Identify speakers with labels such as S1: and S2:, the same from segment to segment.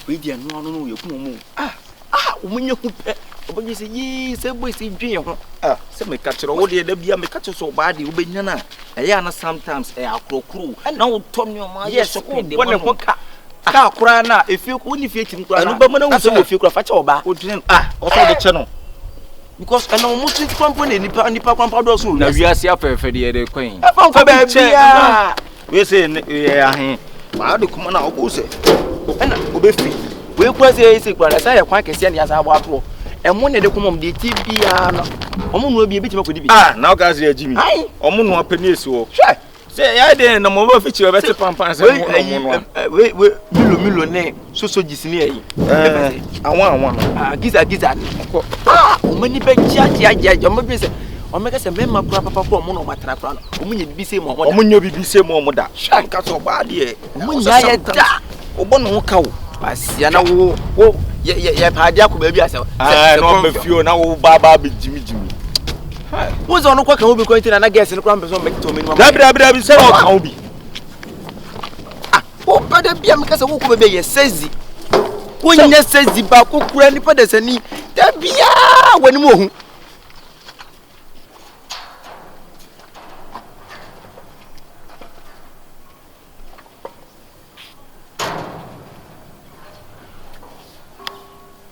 S1: We dey no you come umunye kupe obanye se yi se boy se dwen ho se me ka kire wo de da bia me ka kire so ba de obenya na eya na sometimes akrokru na wo tom ni o ma ye shopping de mo ka akura na efie ko ni fie tim kura na ba mana wo se wo fie kura fa che oba o dwen o so de che no because eno mo ti kwampo na nipa kwampo do so
S2: na wiase afefe de de kwen
S1: e fa ko ba bia we se ahen ba de kuma na o se ena obefi we kwa se kura sa ye kwan kese na ya sa abo ato emo ne de komom de ti bia no omo no bia bitima ko di bi
S2: na o ga se ajimi omo no apani esi wo
S1: hwe
S2: se ya de na mo ba fichi we beti pampan se mo no
S1: we milo ne so jisini ayi
S2: awon
S1: giza ko o mani be chia o mo bi se o me ka se me ma kura papa ko omo no matara kura no omo nya bibi se mo mo da
S2: omo nya bibi se mo mo da
S1: shanka so ba de omo nya ye da
S2: obo no ka wo
S1: asia na wo ye pa dia ko ba bi ase
S2: no be fio na wo ba be jimi
S1: wo zo no kwa kan obi ko ntina na guess no kwa mbe so make to me no
S2: da bi se no kan obi
S1: o pa da bia me ka se wo ko be ye sezi wo nya sezi ba ko kura ni pa da sani da bia wani mo hu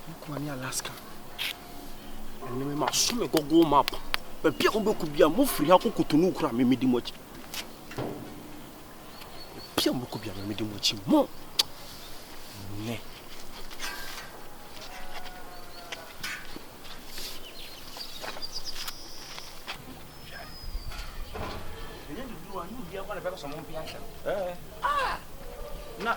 S1: Lukman Ne Alaska and me ma so me go map but bia ko be ku bia mo firi akoko no kura me medi mochi bia mo ku bia me medi mochi mo ne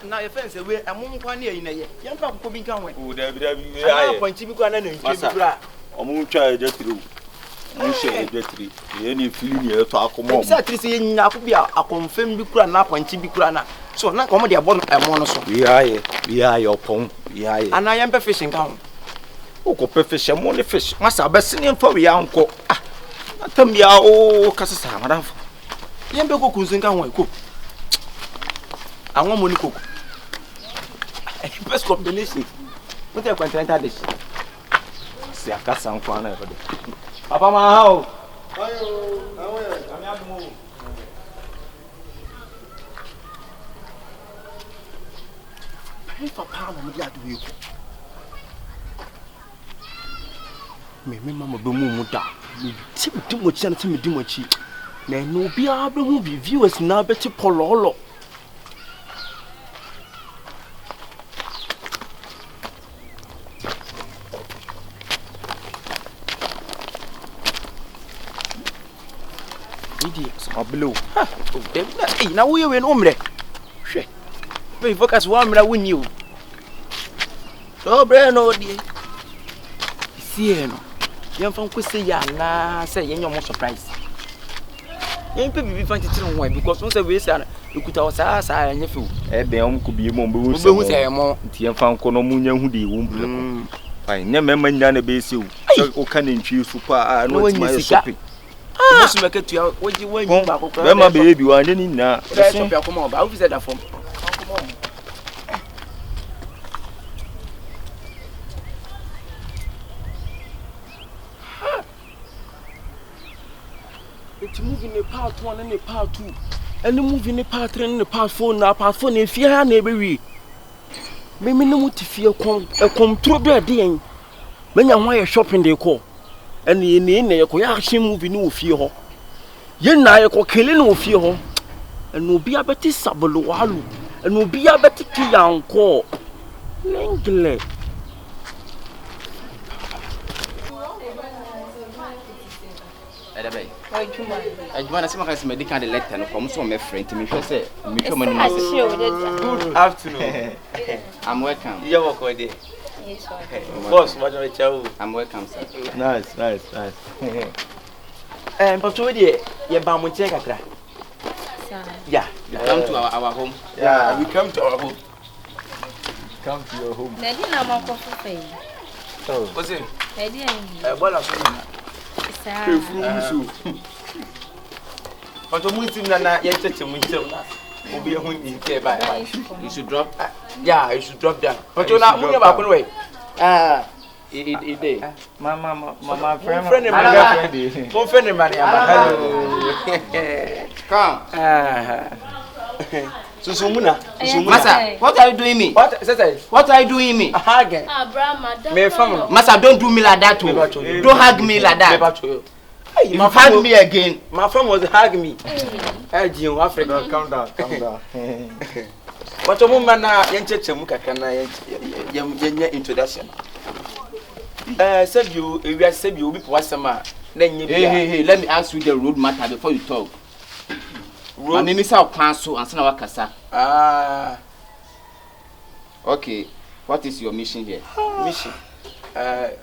S1: na ye fence we amon kwa ne yi na ye ye mpa kokko bi nkan we
S2: o da bi
S1: aye point bi kwa na ntwe bi kura
S2: omo twa ejatiri mo she ejatiri ye ni fili ni e to akomo
S1: o sa trisi ye nyina ko bi akonfem bi kura na point bi kura na so na ko mo de abo no emo no so
S2: we aye opon we aye
S1: ana ye mpa fish nkan
S2: o ko pe fish mo ne fish masa besene mfa we anko atam ya o kasasa madam
S1: ye mpa kokku nso nkan we ko àwọn mo ni koko best combination what the continental dish
S2: se akasa nkwa na e do papa ma ha o
S3: ayo awe ami adumo
S1: papa na mo di adu yi ko me mama be mu da ti di mo chi na ti me di mo chi na no bia be hu bi viewers na be ti pololo
S2: Ablo
S1: na wo ye we no mre hwe we focus wa mra woni o so bre no die sie no yem fa nko se ya na se ye nyom surprise yem pe bibi fa titire ho because no se we se ana ekuta o sa anya fe o
S2: e de om ko bi mo be
S1: hu se mo
S2: nti yem fa nko no munya hu de wo mbre ko fine ne mema nya na be se o o ka ne ntwi super no ti ma shopping
S1: musu meketu ya woji wanyi ba kokora
S2: be ma baby wa ne ni na
S1: shop ya kuma ba officer da form it's moving the part 1 and the part 2 and the moving the part 3 and the part 4 na part 4 na fie ha na ebewi me no muti fie kom tro do de yen menya ho ya shopping de ko and ye ne ko ya action movie no fie ho ye na ye ko kele no fie ho and obi abeti sabolo walu and obi abeti kiyanko nengle Edabe Ajuma na sema kasi medical the letter no come so my friend me hwe say me hwe mani good afternoon I'm welcome you welcome there. Yes, sir. Boss, I'm welcome, sir.
S2: Nice.
S1: But today, you bam with kakra. Yeah, you come to our home.
S2: Yeah,
S1: we come to our home.
S2: Come to your home.
S4: Daddy na mo ko fe.
S1: Oh, what's it?
S4: Daddy
S1: bola so na.
S4: Sir.
S1: But we see na ye cheche mu nchem na. Obi ehun ni ke bye.
S4: You should drop.
S1: Yeah, you should drop down. But you na munya ba ko way.
S4: It
S2: Mama,
S1: friend him. Mon friend him man.
S4: Come.
S1: Susumuna.
S4: Masa, what are you doing me? What are you doing me?
S1: Hug. Me fam.
S4: Masa, don't do me like that too. Don't hug me like that. You hug me again.
S1: My friend was hug me. Hey, Jim, Africa.
S2: Calm down.
S1: But woman na yenche mu kaka na yenye introduction. Said you obi po asema na nye bia.
S4: Hey, let me ask you the road matter before you talk. Road me say kwan so ansa na wakasa. Okay. What is your mission here?
S1: Mission.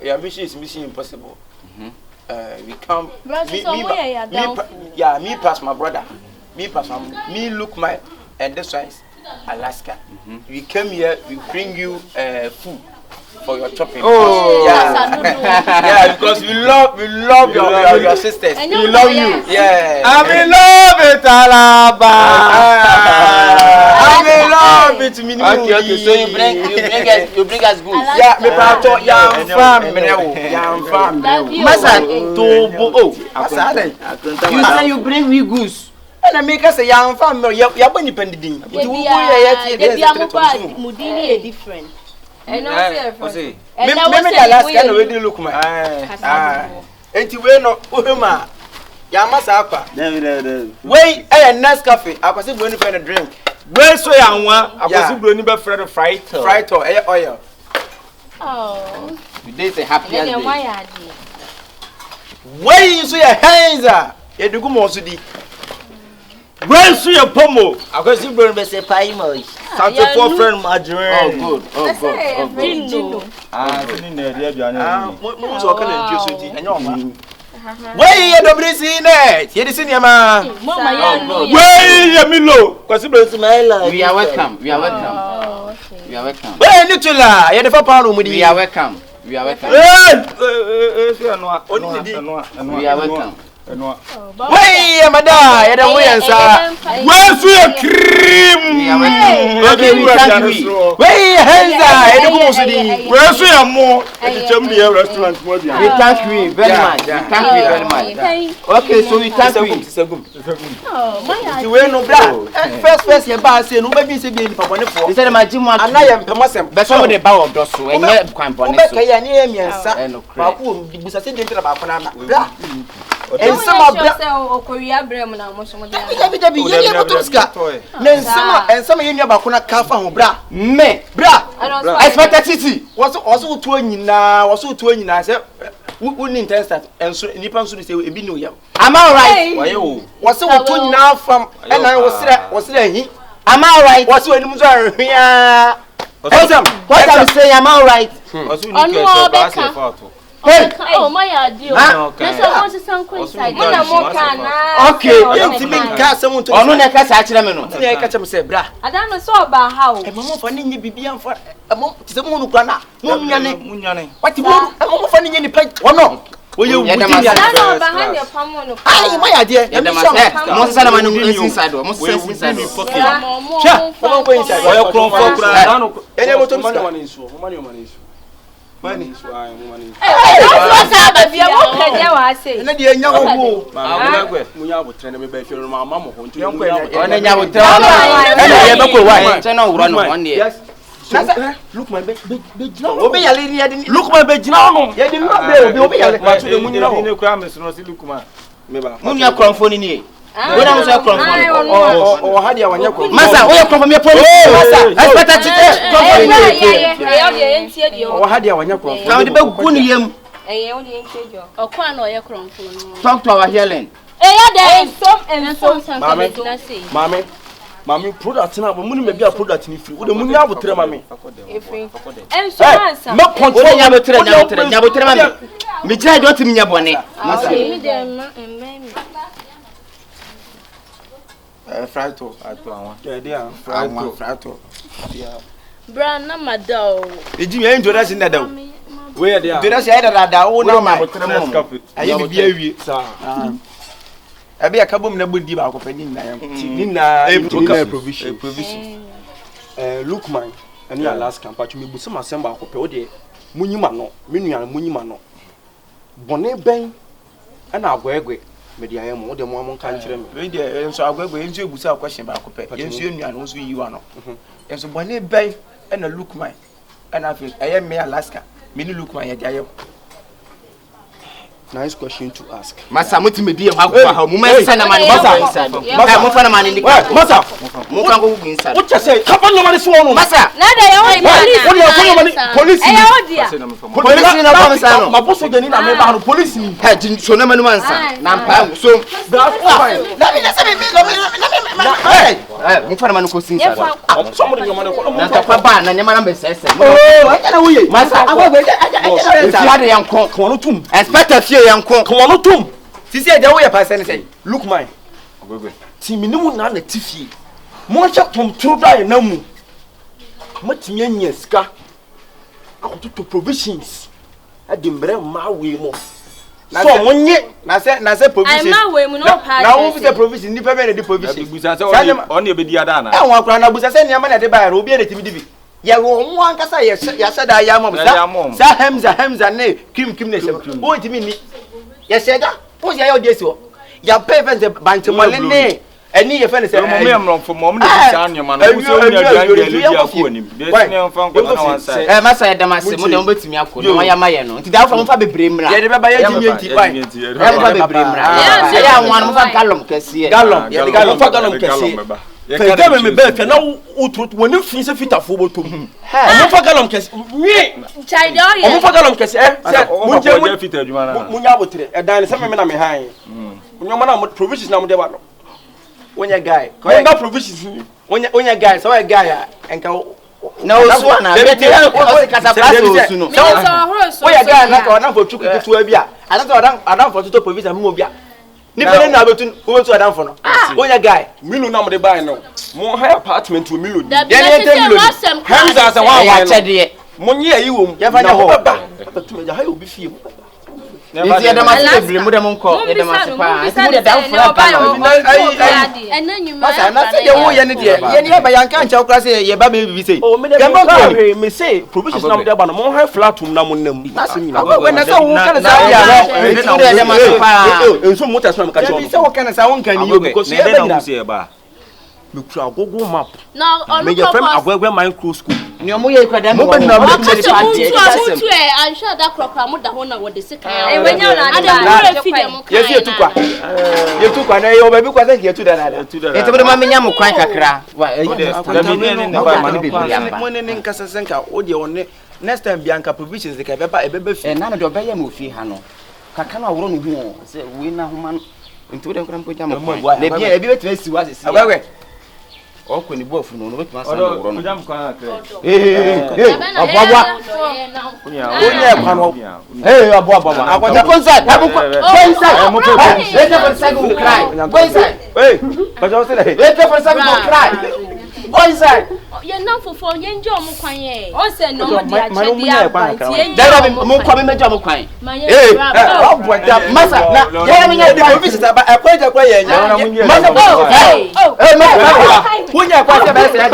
S1: Your mission is mission impossible. We come me pass my brother. Me Lukman and this one is Alaska. We came here, we bring you food for your chopping.
S4: Oh,
S1: yeah, because we love your sisters.
S4: We love you.
S1: Yeah.
S2: I'm in love with Alaba.
S1: I'm in love with me.
S4: Okay, so you bring us good.
S1: Yeah, me pato yam fam.
S4: Masa to you say you bring we goods.
S1: And I make us a young family. You are going to depend on it. You
S5: Mudini different. I know.
S1: Maybe the last kind of way look my. And you will not. Uhuma. Yamasapa. Wait, a nice coffee. I was going to find a drink.
S2: Where so young one? I was going to friend of fright
S1: or oil.
S5: Oh,
S4: today is a happy day.
S1: Where you see your hands are? You do more to the.
S2: Where so your pomo?
S1: I was going to say pie moy.
S2: Such a poor friend, Marjorie.
S4: Oh, good.
S1: Where you the blessing it? Here is in your man.
S2: Where you Milo?
S4: We are welcome. We are welcome.
S1: Where you to la? You the papa room.
S4: We are welcome. We are welcome. We are welcome.
S1: Wait, madam, you don't win, sir.
S2: Where's your cream?
S4: Okay, we thank you.
S1: Wait, hands are, you don't see.
S2: Where's your more? Restaurant.
S4: We thank you very much. We thank you very much. Okay, so we thank you.
S5: Oh, my
S1: You will no bra. First, your bar say nobody say be for money for.
S4: Instead of my gym,
S1: and I am Pemasem.
S4: but some of the bow of those who are not quite bonnet.
S1: Okay, I near me and son. Babu, you say they tell about Panama. And some of them
S5: Korea Bremen and most of them.
S1: And some in your Bakuna Kafa, bra. Me, bra.
S4: I expect a city.
S1: Was also 20 now, was so 20 now. I said, we wouldn't intend that. And so, Nippon should say, we be no young.
S4: Am I right?
S1: Why you? Was so 20 now from, and I was there.
S4: Am I right?
S1: What's when you are here?
S4: What I'm saying, am I right?
S5: Hey, oh my idea. That's a want to sound coincide.
S1: Okay, you mean cast someone to
S4: no catch actually.
S1: I catch him say, bra.
S5: I don't know so about how.
S1: A moment for Nini Bibian for a moment to the moon of Grana. Munyane. What you want? A moment for Nini Pike or no? Will you
S5: behind your palm?
S1: I, my idea.
S4: Most Salaman inside, most inside.
S1: Money.
S5: Hey, what's up, baby? I'm okay. I say.
S1: And the young woman, we have trained me by your mamma. Young woman, and then I will tell you. Yes. Look, my bed. Obey a lady. Look, my bed. No, you did not obey a
S4: Munya cromphone in here. When I was a cromphone,
S1: or had you when you come.
S4: Massa, where you come from your police? Massa, I better to
S1: or had you when you come.
S4: Now the book Gunium. Talk to our healing.
S1: Mammy, product now, money may be a product in free. Would the money have to mammy?
S5: And so,
S4: not control Yabotra. Me try don't mean your bonnet.
S1: Frato,
S5: Brand number dough.
S1: Did you enjoy us in that? Where they are? Did I say that I don't know my Abi akabom na bodi ba akopani na yam. Ni na provision. Lukman Ne Alaska mpacho me busa masemba akope o de munyima no, menua munyima no. Bone ben ana agwegwe media yam o de mo amon kan kire me.
S3: We de enso agwegwe enso ebusa question ba akope. Enso enua no so yiwa no. Enso bone ben ana Lukman ana afi eye me Alaska. Me ni Lukman ye de ayem.
S1: Nice question to ask.
S4: Masa mutime die hakufa ha mu masa na mani masa. Masa mu fa na mani ndika.
S1: Masa
S4: mu kan go inside.
S1: What you say? Kapa no mani so no.
S4: Masa.
S5: Na da ya
S1: police.
S5: Eh ya odia.
S4: Police na kwa masa no.
S1: Maboso gani na me ba no police.
S4: Ha jin so na manu mansa. Na mpa so. Na mi na se me mu fa na mani ko inside.
S1: Somebody your money ko.
S4: Na ta pa ba na nyama na mbesese.
S1: Oh, akana wuye.
S4: Masa agwagwe ya de yankon.
S1: Ko no tum.
S4: Expect yankon
S1: ko no tum
S3: Sisi e de wo ye pa se ne sei.
S1: Lukman agwegwe ti minimu na na tifie mo hye tom troda ye namu matimi anya sika akoto provisions adimbre ma we mo so monye
S3: na se provision.
S5: I ma we mu no pa.
S3: Na wo fi se provision ni pe me na di provision.
S2: busa se on e be di ada na.
S3: E won akura na busa se ni ama na de ba ro obi e na timi dibi. Ya wo mo ankasa ya shada ya mom sa Hamza ne kim ne se o timi ni ya sheda o ya yo desi o ya pay fence banche mole ne eni ye fence se
S2: mo me amron fo mo me busa anyama na wo se o nya dwan de le dia ko ni de se ne mfa nko na wan sai
S4: masa ya damase mo de mo betimi akọ no ya maye no nti da fa mo fa bebre mra
S3: ya de baba ya tinye nti pai
S4: ya mo fa bebre mra ya wan mo fa gallon kese
S1: gallon fa gallon kese Pede me be na utru woni fin se fitafo botom. Mo fa galom kese. Wi.
S5: Chai de o ye.
S1: Mo fa galom kese
S2: mo je mo fita adwuma na.
S1: Mo nya botre e dan se me na me han. Nyoma na mo provisions na mo de ba no.
S3: Wonya guy.
S1: Ko nga provisions ni.
S3: Wonya guy, so guy enka
S4: na osu na be te o kasa place osu no.
S3: Wonya guy na ka na for chuku tutu bia. Adan for tutu provision mo bia. Ni bele na betun wo betu adan for no. Wonya guy.
S1: Milu na mo de buy no. Mo high apartment with Milu.
S5: Hamza
S1: as a one
S4: ya chede.
S1: Mo nye yi wo.
S3: Ya fanya ho.
S1: Betu ya hayo bi fie.
S4: Nti ya damase bebre mu de mo nko ya damase pa. Nti mo de dan fura pa na.
S3: Masa na se de wo ye ne de. Ye ne ba yanka ncha okra se ye ba be bi sei.
S1: Oh me de me say provisions na mo de ba no mo high flat na mo nam. Na se nyina.
S3: Agwagwe na se wo kana sa ya.
S4: Nti mo de damase pa.
S1: Enso mo ta so na ka cho.
S3: Se wo kana sa wo kan ni
S1: because
S2: ne de na mo se ba.
S1: Me kura Google map.
S5: No,
S1: me your friend Agwagwe micro school.
S4: Ni omo ye kwada mo
S3: mo na mo
S5: I'm sure that crocra mo da ho na wo de sika. E wenya na
S3: yes ye tukwa. Ye tukwa na ye obabi kwa se ye tu da na.
S4: Nti mo de ma menya mo kwan kakra. Wa
S3: mo ne nkasa senka o de one next time bianca provisions de ka beba e beba fi.
S4: Na no de obeye mo fi ha no. Kaka na woro no hu se we na homa no. Nti wo de nkram ko jam ko. Na bia e bi betima si wa sesi.
S3: Agwagwe
S4: Oko ni bofu no betima sa no woro no.
S2: Jam kwa akre.
S4: Abwa.
S3: Onya kwa no.
S4: Abwa. Akwaja concert. Abwa. Concert.
S3: Mo pe.
S4: Wait for second cry. Concert.
S3: Hey. Ka jo se le.
S4: Wait for second cry. Concert.
S5: Ye na fofo ye nje o mo kwan ye. O se no mo dia
S3: Ma no
S5: che dia ba.
S4: Dada mo kwa me meja mo kwan.
S3: Hey. Abwa da
S4: Masa na ye me nya
S3: de provisions aba akwaja kwa ye nya.
S4: Masa bo. Hey. Masa.
S3: Wonya kwa se ba se ya.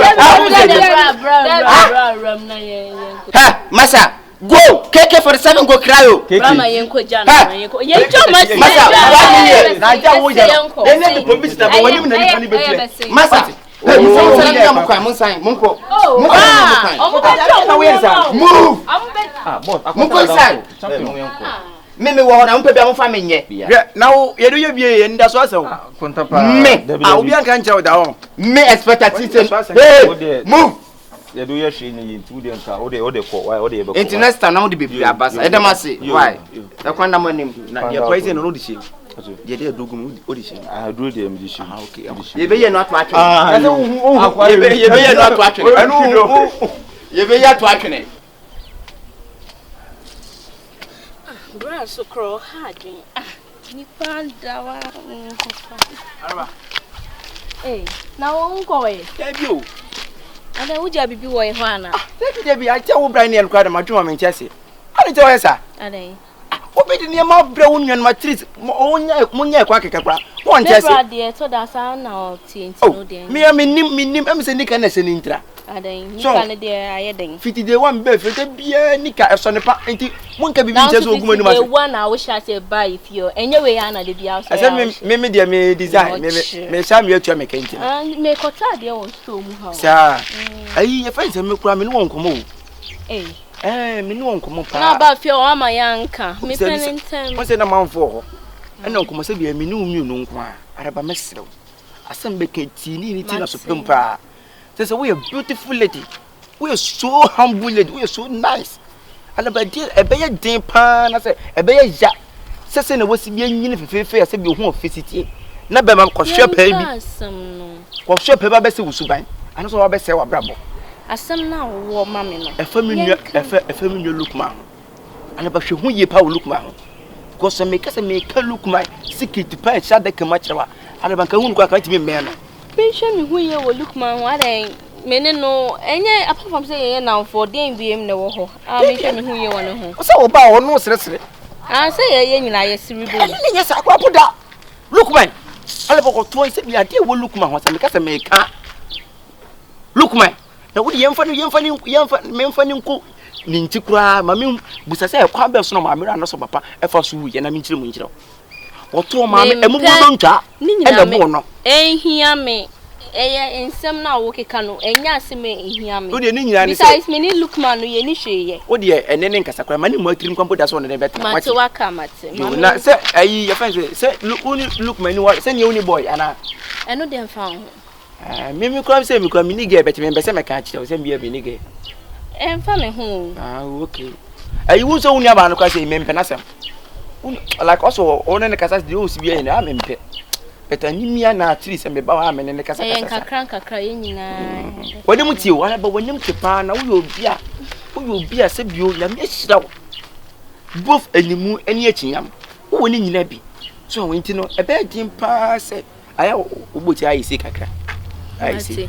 S4: Ha, Masa. Go. KK47 go cry o.
S5: Mama yenko jana yenko. Yenjo masi.
S4: Masa.
S3: Na ja wo ya. Ye ne provisions aba wani na ni pani be tle.
S4: Masa. Hey, you say say am kwan mun sign mun ko. Mun ko mun
S5: Omo be cho.
S4: Move.
S5: Am be.
S4: Mun ko sign. Me wo na mun pe bia mun fa me nye.
S3: Na wo ye do ye bie ye nda so asen.
S2: Konta pa.
S4: Me.
S3: Obi anka ncha da ho.
S4: Me expect at system. Hey, move.
S2: Ya do ye hwe ni ntu de nka o de ko why o de ye be ko.
S4: Internet stand na mo de bebre abasa. E dem ase. Why? E kwanda mo nim.
S3: Na ye price no de she. Ye de dogum o de she.
S2: Ah do de am di shi.
S3: Ah okay.
S4: Ye be ye no ato atwe.
S3: Ye be ye no ato atwe.
S4: Anu. Ye be ye ato atwe.
S5: Bra so crawl hard. Ni panda wa.
S3: Araba.
S5: Eh, na wo nko e.
S3: Ya bi o.
S5: Ada uja bibi wo e ho ana.
S3: Take de bi a che wo bra ni en kwa da madwuma me nchese. Ani che wo esa.
S5: Ada.
S3: Obi de ne ma bra wo nwan ma tris. Onya kwa kekekra. Wo want just
S5: dear, so that's our now teen.
S3: Oh, me, I'm saying, can I send intra?
S5: I think so. I think
S3: 50 day one bed for the beer, Nika, a son of party. One can be just
S5: one. I wish I said buy if you anyway, Anna, the be outside.
S3: I said, maybe they may design, may some year to make it.
S5: And make a tad, they won't show me how.
S3: Sir, I find some milk ramen won't come on. Me no come up.
S5: Now about your arm, my yanka. Me spending time.
S3: What's an amount for? I know come say be me no no kwa. Araba mesro. Asem be ketini ni tina so pempa. Say we are beautiful lady. We are so humble lady. We are so nice. Alaba dear e be den pa na say e be ya. Say na wasi bi anyini fefefe say bi ho ofisiti. Na be man ko hwe pa bi. Ko hwe pa ba be se wusuban. Ano so wa be se wa brabo.
S5: Asem na wo mame no.
S3: Efa mi nwa Lukman. Alaba hwe hu ye pa wo Lukman. Ko so me kase me ka Lukman sikiti pa sha de kama kyerwa. Alaba kan hu ko aka timi me no.
S5: Be hwe me hu ye wo Lukman wa den me ne no enye apart from say ye now for den biem ne wo ho. Ah me hwe me hu ye wo ne ho.
S3: O se wo ba wo no sere.
S5: Ah say ye nyina ye siri bo.
S3: Ani nya sa kwa poda. Lukman. Alaba ko to se bi ade wo Lukman ho se me kase me ka. Lukman. Na wodi yemfa ni nko ni nti kura mame busase e kwa be so no mame ra no so papa e fa so ye na me nkire mu nkire oto mame emu bo no ntwa e na bo no
S5: ehia me eye ensem na wo keka no enya asem ehia me
S3: wodi ni nyina ni
S5: besides me ni Lukman no ye ni hweye
S3: wodi ene ne nkasa kura mane mu akiri nkwampo da so no ne beta
S5: mate waka mate
S3: na se ayi ye fa se Lukman ni wa se ni boy ana
S5: eno dem fa ho
S3: me kura se me kura me ni ge beti me be se me ka kire se me ni ge
S5: fa me ho
S3: okay ayi wo so uni aba no kwa se me mpe na sem like also one ne kasa di o si bia na me mpe beta nyimia na atri se me ba wa me ne kasa
S5: kakra ye nyina
S3: woni mutie wala ba woni mte pa na wo obi a se bio na me hyira wo both animu ani achinyam wo woni nyina bi so won ti no e be din pa se aya ogboti ayi se kakra ayi se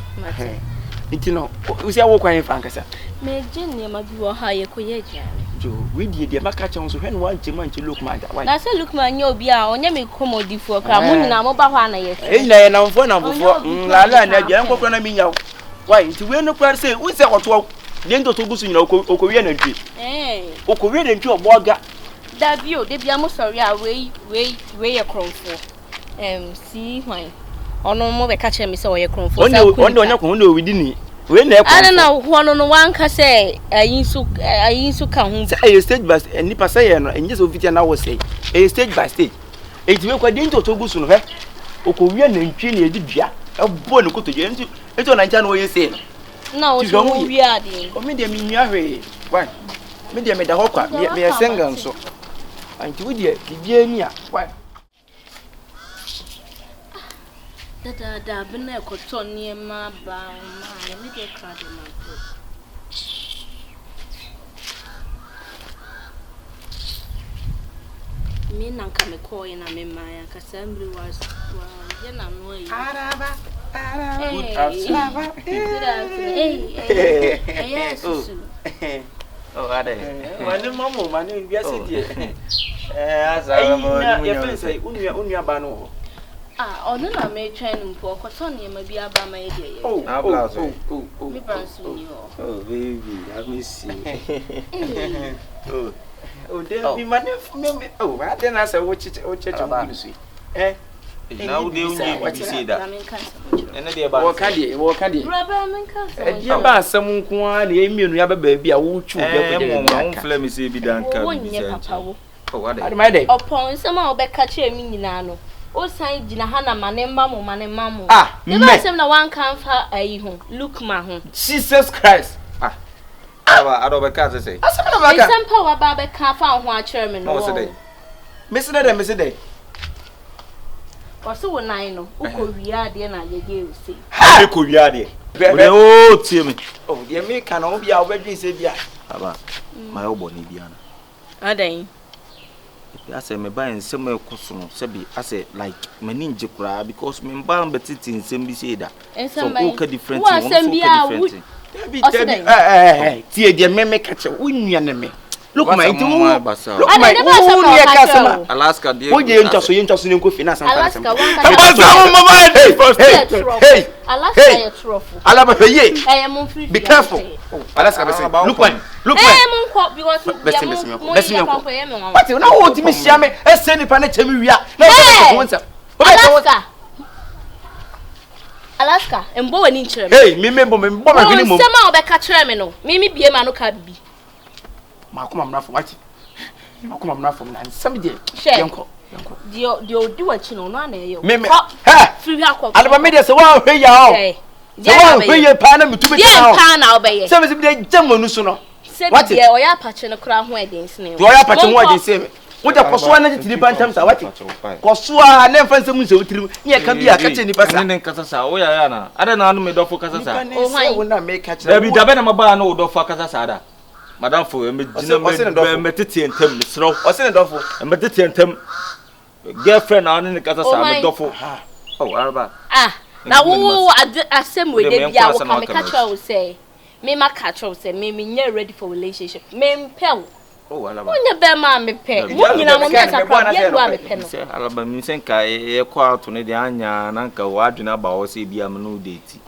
S3: nti no usi awo kwan fa nkasa
S5: me jenne ma bi wo ha ye ko ye jare
S3: jo we die maka che so hwen wan che man che Lukman da
S5: na se Lukman nya obi a onye me komodifo kra mo nyina mo ba ho na ye
S3: na ye na mfo la na dia nkokro na mi nya why nti we no kra se we se koto de nto to gusu nyina okowie na ntwi okowie na ntwi oboga
S5: da bio de bia mo sorry a we ye kronfo si hwan ono mo be ka che me se wo ye kronfo
S3: onya ko no widi ni we na ekwo
S5: ana na hono no wanka se ayinsu ka hu
S3: se stage by nipa say ye no enye so fitia na wo say stage by stage enti we kwa de nto to gusu no he okowie na ntwi na edi dua ebo ne koto je enti na ncha na wo ye say
S5: na o so wi ade
S3: o me de mi nwa hwe why me de me da hokwa me senga nso anti we de bibia ni a why
S5: da bena ekoto niema ba ma me de kra de ma me nanka me ko ye na me ma ya kasa mbri was ye na no yi araba good afternoon yes
S3: oh ade wani mamo mani biase die azara mo ni ya pense unua ba no
S5: ono na me twen mpo koto ne ma bi aba ma ye de ye
S3: na blast
S5: me brands ni
S2: oh baby I miss you
S3: de bi mane me I dey na say wo cheche mo su
S2: na wo de unye bi say da ene de ba
S3: wo ka de
S5: brother men kan
S3: e ba asem nko a na emienu ya ba bi a wo twu de ko de
S2: mo fle me say bi dan ka bi say
S3: oh what dey
S5: opon sama obeka che mi nyina no o san gina ha na mane mamu
S3: me
S5: ba sem na wan kan fa ayi ho Lukman ho
S3: Jesus Christ
S2: adobe ka say
S3: asem na maka
S5: sem pa wa ba be ka fa ho a kire me no
S2: no say dey
S3: me say dey
S5: Wase wo nan no uko wiya de na yege o sei
S2: me ko wiya de o tie me
S3: oh de me kan o bia o bedwin se bia
S2: aba my obo ni bia na
S5: adan
S2: I say me buy nsem ekoso no se bi I say like mani nje kura because me ba mbetiti nsem bi say da so go ka different thing
S5: one so ka different
S3: tie de me ka che wunua ne me Lukman nti wo
S5: Lukman
S3: wo ye ka sama
S2: Alaska dey
S3: wo je ntaso ne ko finance am
S5: Alaska
S3: hey
S5: Alaska ye trofo
S3: alaba ye
S5: be
S3: be careful Alaska be say Lukman
S5: because
S3: what na wo ti mi sia me ese nipa na chemi wia na ko wonsa
S5: Alaska embo wani nkyerem
S3: hey me ma hwini mom
S5: sema obeka kyerem no me bie ma no ka bibi
S3: makoma mna fo wati makoma mna fo na nsam de yenko
S5: dio di wachi no no na ye
S3: me ha
S5: free akọ
S3: alaba me de se wa hwe ya o se wa hwe ye pa na metu be
S5: ya pa na obeye
S3: se me se de jamanu so no
S5: what ye oya pache no kra ho edins ne
S3: oya pache ho edins se mo de koso na titiri pantam sa wati koso a na mfa nsem nse wotiri ye ka bi aka che ni pasa
S2: ne nkasa sa o ya na ada na anu me dofo kasa sa
S3: o na me ka che
S2: da bi dabe na maba na o dofo kasa sa ada madam fo me gina me tete entem sro
S3: o se ne dofo
S2: me tete entem girlfriend na anu ne kasa sa me dofo oh araba
S5: na wo asem we dey bia wo ka me catch you say me ma catch you say me nye ready for relationship me mpel
S2: oh alaba
S5: onye be ma me pe mo nyina mo me sakra ye do me pe no
S2: say alaba mi sen ka ye kwa ato ne de anya na nka wo adwena ba wo say bia me no date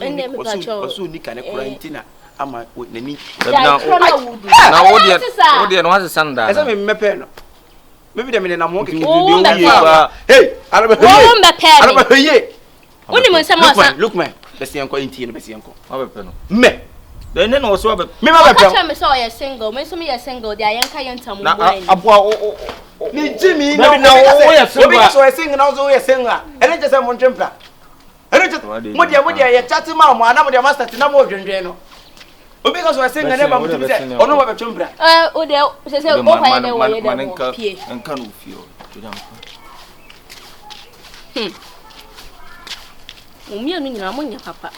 S5: ende me catch you
S3: oso ni kane quarantine ama nani
S2: na wo de no hase sanda
S3: esa me mepe no me bi de me na mo ke
S2: hey
S3: alaba ye
S5: Oni mo nsema asa
S3: Lukman besi enko inti no besi enko
S2: ma bepe no
S3: me
S2: then no so be
S3: me ma bepe
S5: ka me so ye single me so me ye single dia yen ka yen tamu
S2: na aboa
S3: ni jimi
S2: na wo ye single
S3: obi so ye single na so ye single ene je se mo ntwempla ene je mo dia ye chat ma mo ana mo dia master na mo dwendwen no obi ka so ye single na ba mo timi se ono ba betwempla
S5: o de se o fa ye wo ye de mo pie
S2: enka no fio
S5: Umia no nyina mo nya papa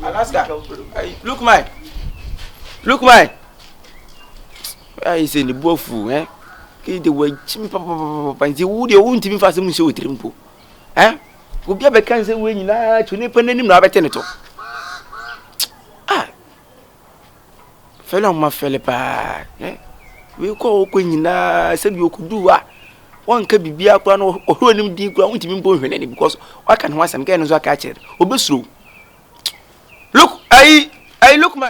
S3: Alaska Lukman ai se ni bofu ke de wa chim papa nti wo de wo ntimi fa se mu se otirimpo obi abeka nse we nyina tuni pananim na abete ne to fela ma fele pa we ko nyina se bi okudu a won ka bibia kwa no ohronim din kwa untimi mpo hwene ni because waka no asem ka no so aka kire obesuro look I look my